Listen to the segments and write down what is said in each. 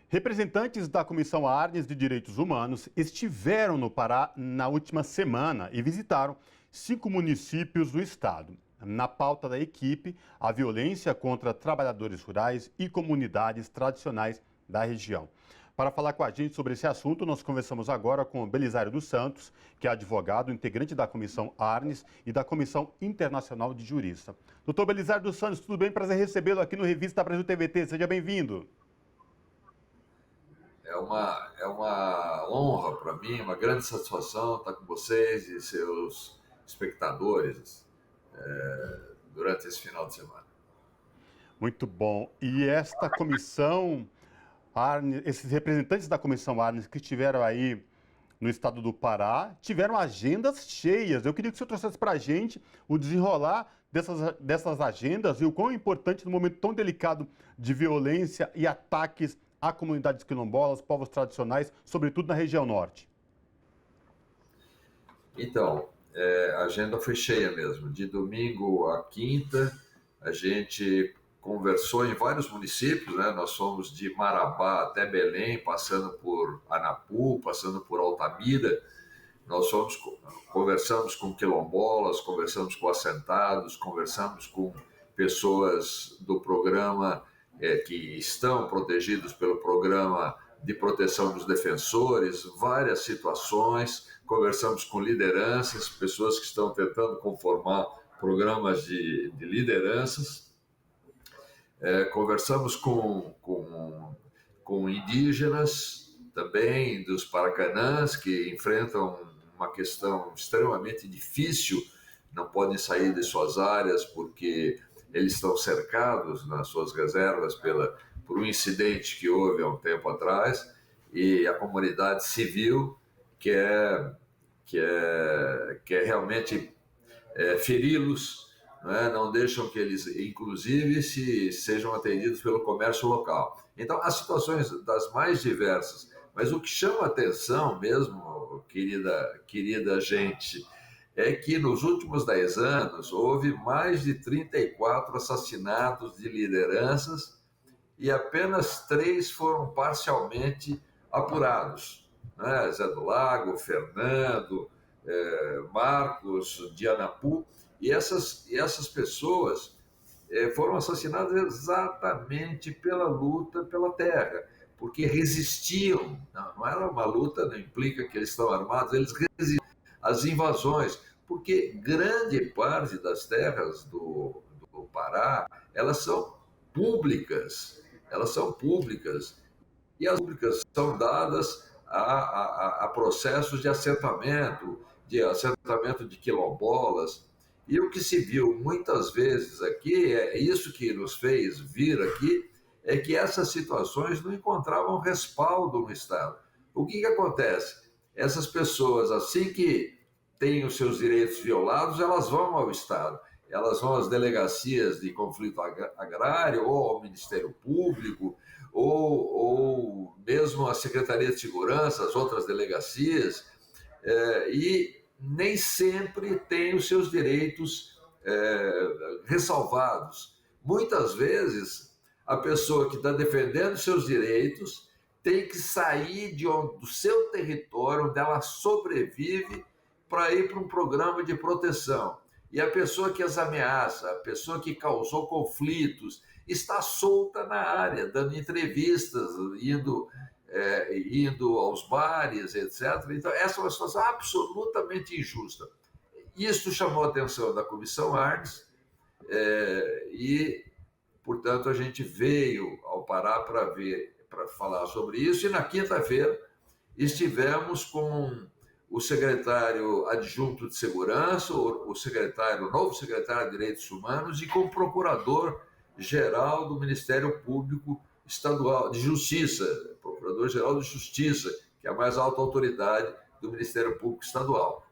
Representantes da Comissão Arnes de Direitos Humanos estiveram no Pará na última semana e visitaram 5 municípios do estado. Na pauta da equipe, a violência contra trabalhadores rurais e comunidades tradicionais da região. Para falar com a gente sobre esse assunto, nós conversamos agora com o Belisário dos Santos, que é advogado, integrante da Comissão Arnes e da Comissão Internacional de Juristas. Doutor Belisário dos Santos, tudo bem? Prazer recebê-lo aqui no Revista Brasil TVT. Seja bem-vindo. É uma honra para mim, uma grande satisfação estar com vocês e seus espectadores durante esse final de semana. Muito bom. E esta comissão Arnes, esses representantes da Comissão Arnes que estiveram aí no estado do Pará, tiveram agendas cheias. Eu queria que o senhor trouxesse para a gente o desenrolar dessas agendas e o quão importante no momento tão delicado de violência e ataques a comunidades quilombolas, povos tradicionais, sobretudo na região norte. Então, a agenda foi cheia mesmo. De domingo a quinta, a gente conversou em vários municípios, né? Nós fomos de Marabá até Belém, passando por Anapu, passando por Altamira. Nós conversamos com quilombolas, conversamos com assentados, conversamos com pessoas do programa que estão protegidos pelo programa de proteção dos defensores, várias situações, conversamos com lideranças, pessoas que estão tentando conformar programas de lideranças, conversamos com indígenas também, dos Paracanãs, que enfrentam uma questão extremamente difícil, não podem sair de suas áreas porque eles estão cercados nas suas reservas por um incidente que houve há um tempo atrás, e a comunidade civil quer realmente feri-los, não deixam que eles, inclusive, sejam atendidos pelo comércio local. Então, as situações das mais diversas, mas o que chama a atenção mesmo, querida gente, é que nos últimos 10 anos houve mais de 34 assassinatos de lideranças e apenas 3 foram parcialmente apurados. Zé do Lago, Fernando, Marcos, de Anapu, e essas pessoas foram assassinadas exatamente pela luta pela terra, porque resistiam. Não era uma luta, não implica que eles estão armados, eles resistiam às invasões, porque grande parte das terras do Pará, elas são públicas, e as públicas são dadas a processos de assentamento de quilombolas. E o que se viu muitas vezes aqui, é isso que nos fez vir aqui, é que essas situações não encontravam respaldo no Estado. O que acontece? Essas pessoas, assim que têm os seus direitos violados, elas vão ao Estado, elas vão às delegacias de conflito agrário, ou ao Ministério Público, ou mesmo à Secretaria de Segurança, as outras delegacias, e nem sempre têm os seus direitos ressalvados. Muitas vezes, a pessoa que está defendendo seus direitos tem que sair do seu território, onde ela sobrevive, para ir para um programa de proteção. E a pessoa que as ameaça, a pessoa que causou conflitos, está solta na área, dando entrevistas, indo aos bares, etc. Então, essa é uma situação absolutamente injusta. Isso chamou a atenção da Comissão Arnes e, portanto, a gente veio ao Pará para falar sobre isso. E na quinta-feira estivemos com o secretário adjunto de Segurança, o novo secretário de Direitos Humanos, e com o procurador-geral do Ministério Público Estadual de Justiça, Procurador-Geral de Justiça, que é a mais alta autoridade do Ministério Público Estadual.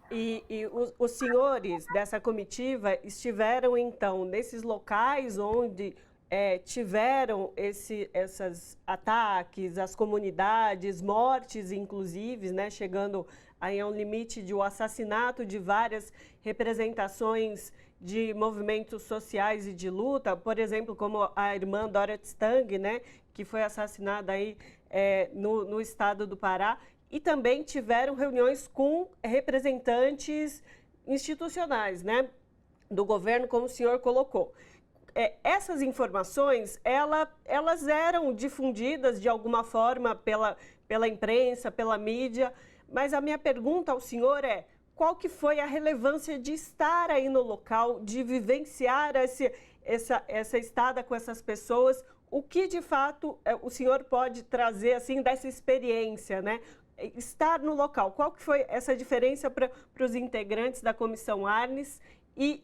E os senhores dessa comitiva estiveram, então, nesses locais onde tiveram esses ataques, as comunidades, mortes, inclusive, né, chegando aí a um limite de o assassinato de várias representações de movimentos sociais e de luta, por exemplo, como a irmã Dorothy Stang, né, que foi assassinada aí no estado do Pará, e também tiveram reuniões com representantes institucionais, né, do governo, como o senhor colocou. Essas informações, elas eram difundidas de alguma forma pela imprensa, pela mídia, mas a minha pergunta ao senhor é: qual que foi a relevância de estar aí no local, de vivenciar essa estada com essas pessoas? O que, de fato, o senhor pode trazer, assim, dessa experiência, né? Estar no local, qual que foi essa diferença para os integrantes da Comissão Arnes e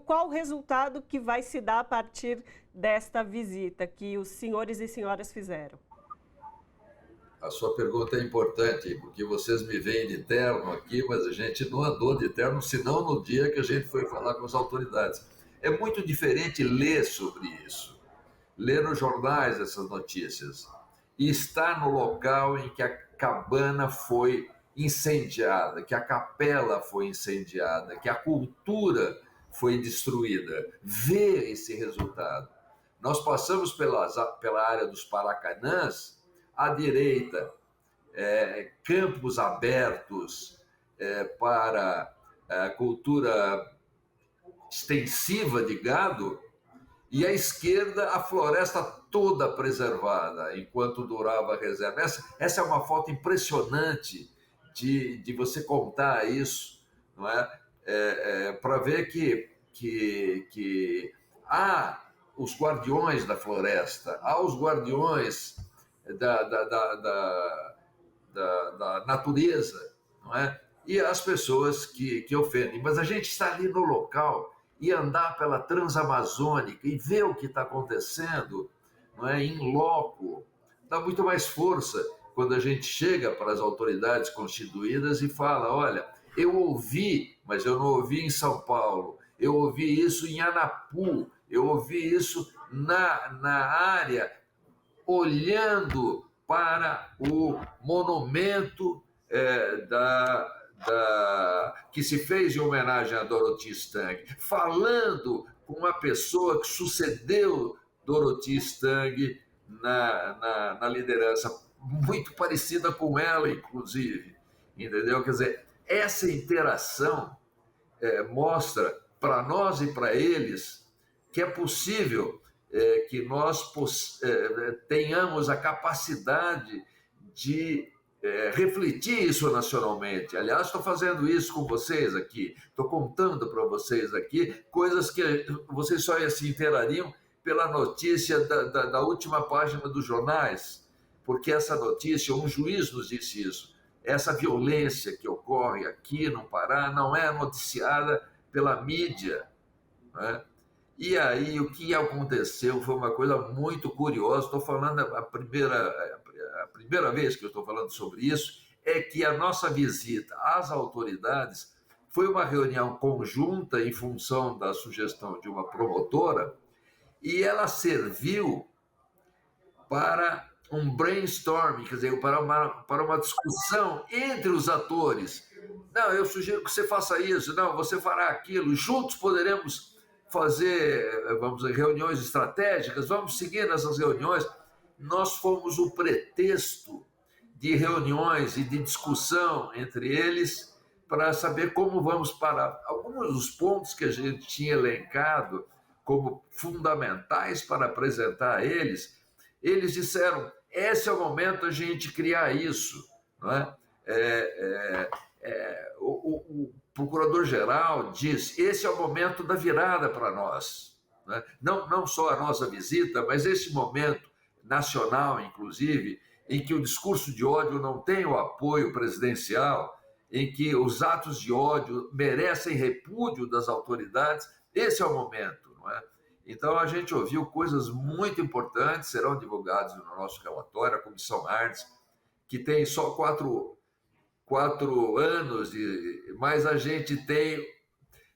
qual o resultado que vai se dar a partir desta visita que os senhores e senhoras fizeram? A sua pergunta é importante, porque vocês me veem de terno aqui, mas a gente não andou de terno, senão no dia que a gente foi falar com as autoridades. É muito diferente ler sobre isso, ler nos jornais essas notícias, e estar no local em que a cabana foi incendiada, que a capela foi incendiada, que a cultura foi destruída, ver esse resultado. Nós passamos pela área dos Paracanãs, à direita, campos abertos para a cultura extensiva de gado, e à esquerda a floresta toda preservada, enquanto durava a reserva. Essa é uma foto impressionante de você contar isso, não é? Para ver que há os guardiões da floresta, há os guardiões da natureza, não é? E as pessoas que ofendem. Mas a gente está ali no local e andar pela Transamazônica e ver o que está acontecendo, não é? Em loco, dá muito mais força quando a gente chega para as autoridades constituídas e fala: olha, eu ouvi, mas eu não ouvi em São Paulo, eu ouvi isso em Anapu, eu ouvi isso na área, olhando para o monumento que se fez em homenagem a Dorothy Stang, falando com uma pessoa que sucedeu Dorothy Stang na liderança, muito parecida com ela, inclusive, entendeu? Quer dizer, essa interação mostra para nós e para eles que é possível que nós tenhamos a capacidade de refletir isso nacionalmente. Aliás, estou fazendo isso com vocês aqui, estou contando para vocês aqui coisas que vocês só se inteirariam pela notícia da última página dos jornais, porque essa notícia, um juiz nos disse isso, essa violência que ocorre aqui no Pará não é noticiada pela mídia, né? E aí o que aconteceu foi uma coisa muito curiosa. Estou falando a primeira vez que eu estou falando sobre isso, é que a nossa visita às autoridades foi uma reunião conjunta em função da sugestão de uma promotora, e ela serviu para um brainstorming, quer dizer, para uma discussão entre os atores. Não, eu sugiro que você faça isso, não, você fará aquilo, juntos poderemos fazer, vamos dizer, reuniões estratégicas, vamos seguir nessas reuniões. Nós fomos o pretexto de reuniões e de discussão entre eles para saber como vamos parar. Alguns dos pontos que a gente tinha elencado como fundamentais para apresentar a eles, eles disseram: esse é o momento da gente criar isso, não é? O procurador-geral diz: esse é o momento da virada para nós, né? Não só a nossa visita, mas esse momento nacional, inclusive, em que o discurso de ódio não tem o apoio presidencial, em que os atos de ódio merecem repúdio das autoridades, esse é o momento, não é? Então, a gente ouviu coisas muito importantes, serão divulgadas no nosso relatório. A Comissão Arnes, que tem só quatro anos, mas a gente tem,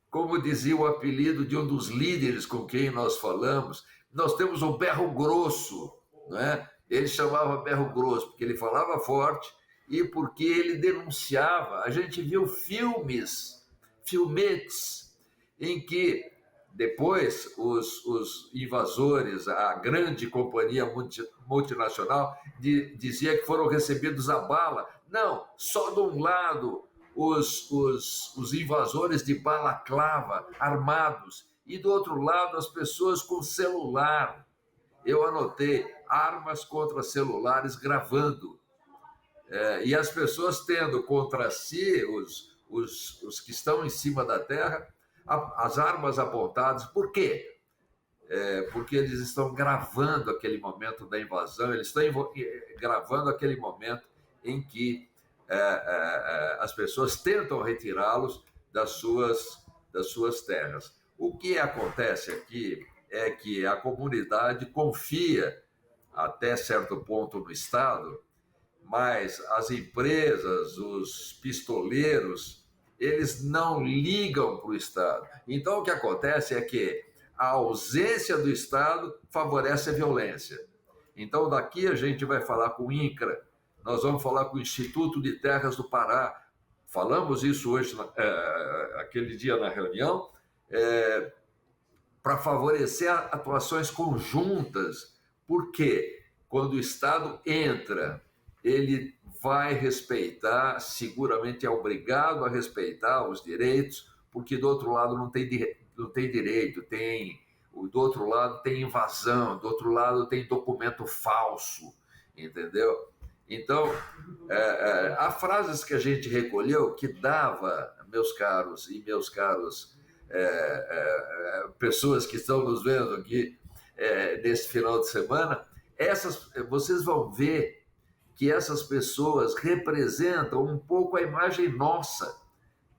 como dizia o apelido de um dos líderes com quem nós falamos, nós temos um berro grosso, né? Ele chamava berro grosso porque ele falava forte e porque ele denunciava. A gente viu filmetes em que Depois, os invasores, a grande companhia multinacional, dizia que foram recebidos a bala. Não, só de um lado os invasores de balaclava, armados, e do outro lado as pessoas com celular. Eu anotei armas contra celulares gravando. E as pessoas tendo contra si, os que estão em cima da terra, as armas apontadas. Por quê? Porque eles estão gravando aquele momento da invasão, eles estão gravando aquele momento em que as pessoas tentam retirá-los das suas terras. O que acontece aqui é que a comunidade confia até certo ponto no Estado, mas as empresas, os pistoleiros, eles não ligam para o Estado. Então, o que acontece é que a ausência do Estado favorece a violência. Então, daqui a gente vai falar com o INCRA, nós vamos falar com o Instituto de Terras do Pará. Falamos isso hoje, aquele dia na reunião, para favorecer atuações conjuntas. Por quê? Quando o Estado entra, ele vai respeitar, seguramente é obrigado a respeitar os direitos, porque do outro lado não tem direito, do outro lado tem invasão, do outro lado tem documento falso, entendeu? Então, há frases que a gente recolheu que dava, meus caros pessoas que estão nos vendo aqui nesse final de semana, vocês vão ver que essas pessoas representam um pouco a imagem nossa,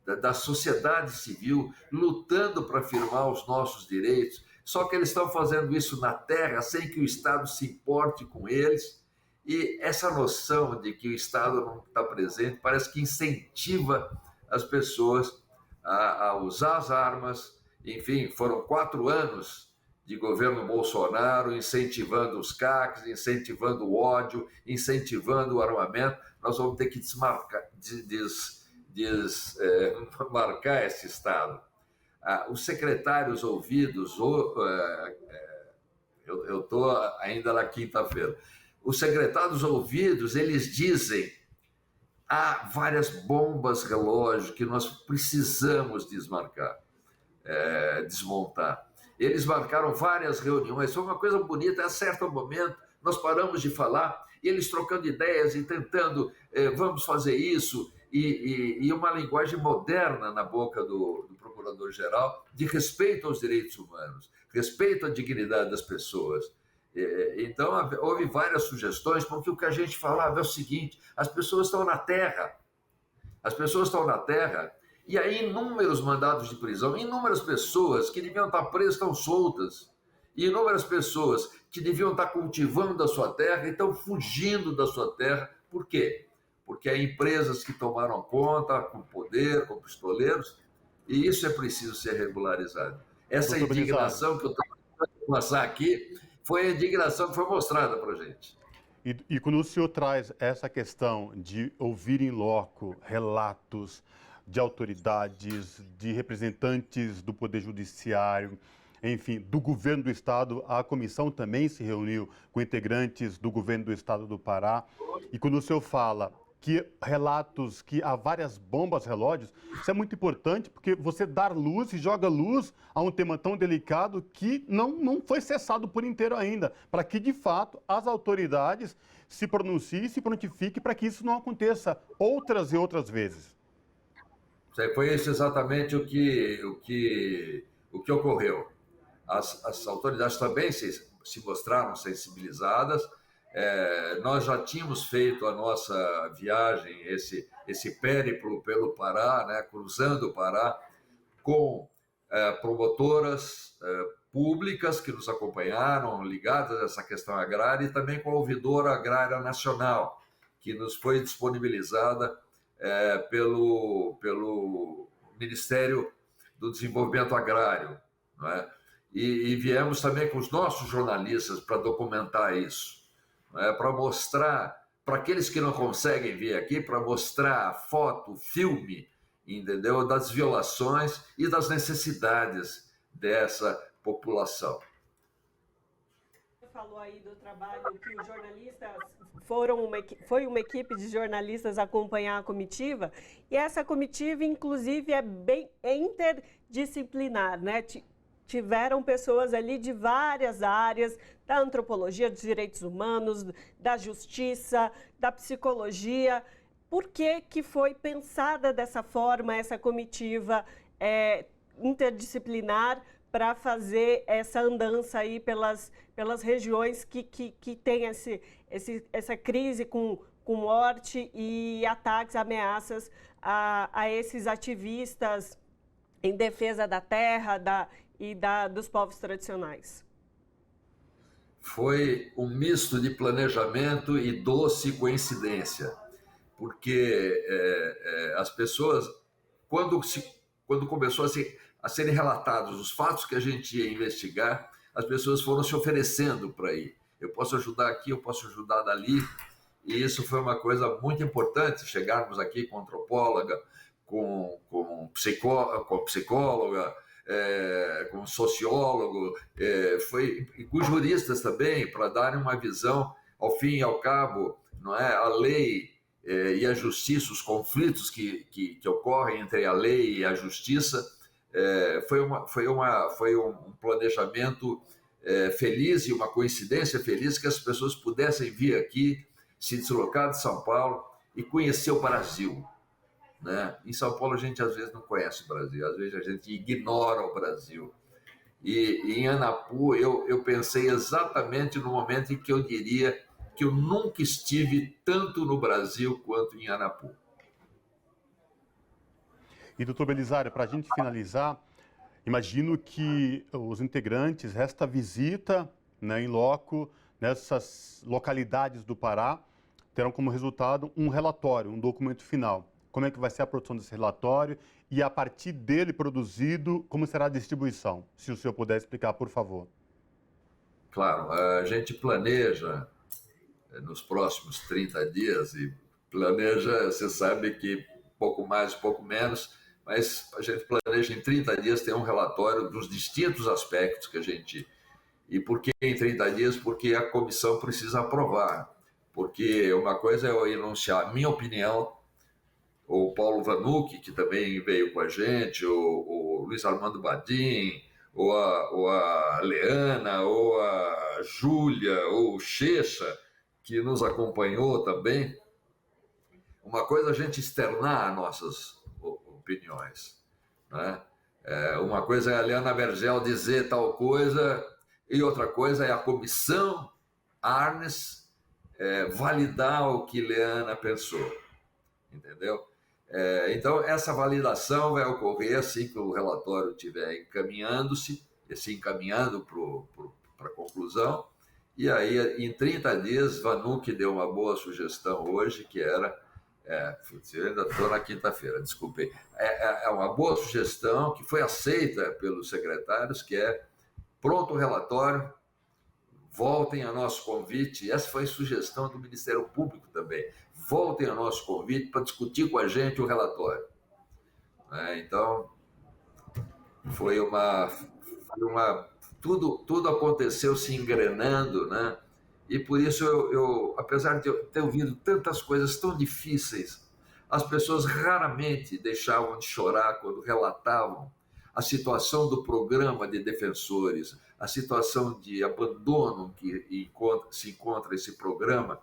da sociedade civil, lutando para afirmar os nossos direitos, só que eles estão fazendo isso na terra sem que o Estado se importe com eles, e essa noção de que o Estado não está presente parece que incentiva as pessoas a usar as armas. Enfim, foram 4 anos de governo Bolsonaro incentivando os CACs, incentivando o ódio, incentivando o armamento. Nós vamos ter que desmarcar esse Estado. Os secretários ouvidos, eu estou ainda na quinta-feira, os secretários ouvidos, eles dizem: há várias bombas relógio que nós precisamos desmontar. Eles marcaram várias reuniões, foi uma coisa bonita. A certo momento, nós paramos de falar, e eles trocando ideias e tentando, vamos fazer isso, e uma linguagem moderna na boca do procurador-geral, de respeito aos direitos humanos, respeito à dignidade das pessoas. Então, houve várias sugestões, porque o que a gente falava é o seguinte: as pessoas estão na terra, e aí inúmeros mandados de prisão, inúmeras pessoas que deviam estar presas estão soltas, e inúmeras pessoas que deviam estar cultivando a sua terra e estão fugindo da sua terra. Por quê? Porque há empresas que tomaram conta, com poder, com pistoleiros, e isso é preciso ser regularizado. Essa indignação que eu estou tentando passar aqui foi a indignação que foi mostrada para a gente. E quando o senhor traz essa questão de ouvir em loco relatos de autoridades, de representantes do Poder Judiciário, enfim, do governo do Estado, a comissão também se reuniu com integrantes do governo do Estado do Pará. E quando o senhor fala que relatos, que há várias bombas relógios, isso é muito importante, porque você dar luz e joga luz a um tema tão delicado que não foi cessado por inteiro ainda, para que, de fato, as autoridades se pronunciem e se prontifiquem para que isso não aconteça outras e outras vezes. Foi isso exatamente o que ocorreu. As autoridades também se mostraram sensibilizadas. Nós já tínhamos feito a nossa viagem, esse périplo pelo Pará, né, cruzando o Pará, com promotoras públicas que nos acompanharam, ligadas a essa questão agrária, e também com a Ouvidora Agrária Nacional, que nos foi disponibilizada pelo Ministério do Desenvolvimento Agrário, não é? E viemos também com os nossos jornalistas para documentar isso, para mostrar, para aqueles que não conseguem vir aqui, para mostrar foto, filme, entendeu? Das violações e das necessidades dessa população. Falou aí do trabalho que os jornalistas foi uma equipe de jornalistas acompanhar a comitiva, e essa comitiva, inclusive, é bem interdisciplinar, né? Tiveram pessoas ali de várias áreas, da antropologia, dos direitos humanos, da justiça, da psicologia. Por que foi pensada dessa forma essa comitiva interdisciplinar para fazer essa andança aí pelas regiões que tem essa crise com morte e ataques, ameaças a esses ativistas em defesa da terra dos povos tradicionais? Foi um misto de planejamento e doce coincidência, porque as pessoas, quando começou a serem relatados os fatos que a gente ia investigar, as pessoas foram se oferecendo para ir. Eu posso ajudar aqui, eu posso ajudar dali. E isso foi uma coisa muito importante, chegarmos aqui com antropóloga, com psicóloga, com sociólogo, e com juristas também, para darem uma visão, ao fim e ao cabo, não é, a lei e a justiça, os conflitos que ocorrem entre a lei e a justiça. Foi um planejamento feliz e uma coincidência feliz que as pessoas pudessem vir aqui, se deslocar de São Paulo e conhecer o Brasil, né? Em São Paulo a gente às vezes não conhece o Brasil, às vezes a gente ignora o Brasil. E em Anapu eu pensei exatamente no momento em que eu diria que eu nunca estive tanto no Brasil quanto em Anapu. E, doutor Belisário, para a gente finalizar, imagino que os integrantes, esta visita, né, em loco, nessas localidades do Pará, terão como resultado um relatório, um documento final. Como é que vai ser a produção desse relatório e, a partir dele produzido, como será a distribuição? Se o senhor puder explicar, por favor. Claro, a gente planeja nos próximos 30 dias, e planeja, você sabe que pouco mais, pouco menos, mas a gente planeja em 30 dias ter um relatório dos distintos aspectos que a gente... E por que em 30 dias? Porque a comissão precisa aprovar. Porque uma coisa é eu enunciar a minha opinião, o Paulo Vanucci, que também veio com a gente, o Luiz Armando Badim, ou a Leana, ou a Júlia, ou o Checha, que nos acompanhou também. Uma coisa é a gente externar nossas opiniões, né? Uma coisa é a Leana Vergel dizer tal coisa, e outra coisa é a comissão Arnes validar o que Leana pensou, entendeu? Então, essa validação vai ocorrer assim que o relatório estiver se encaminhando para a conclusão, e aí, em 30 dias, Vanucci deu uma boa sugestão hoje, que era... eu ainda estou na quinta-feira, desculpem. É uma boa sugestão que foi aceita pelos secretários, que é pronto o relatório, voltem a nosso convite. Essa foi a sugestão do Ministério Público também. Voltem a nosso convite para discutir com a gente o relatório. Então, tudo aconteceu se engrenando, né? E por isso, apesar de eu ter ouvido tantas coisas tão difíceis, as pessoas raramente deixavam de chorar quando relatavam a situação do programa de defensores, a situação de abandono que se encontra esse programa,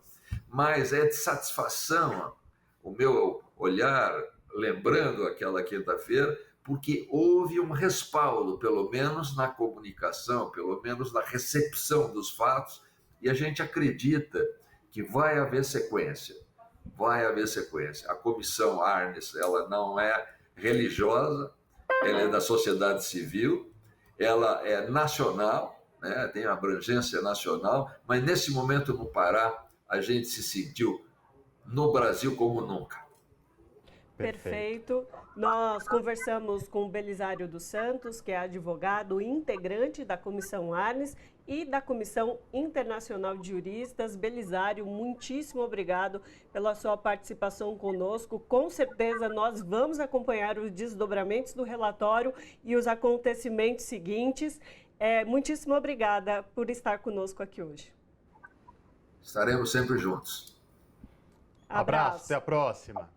mas é de satisfação o meu olhar, lembrando aquela quinta-feira, porque houve um respaldo, pelo menos na comunicação, pelo menos na recepção dos fatos, e a gente acredita que vai haver sequência. Vai haver sequência. A comissão Arnes, ela não é religiosa, ela é da sociedade civil, ela é nacional, né? Tem abrangência nacional, mas nesse momento no Pará, a gente se sentiu no Brasil como nunca. Perfeito. Nós conversamos com o Belisário dos Santos, que é advogado integrante da Comissão Arnes, e da Comissão Internacional de Juristas. Belisário, muitíssimo obrigado pela sua participação conosco. Com certeza nós vamos acompanhar os desdobramentos do relatório e os acontecimentos seguintes. Muitíssimo obrigada por estar conosco aqui hoje. Estaremos sempre juntos. Abraço, até a próxima.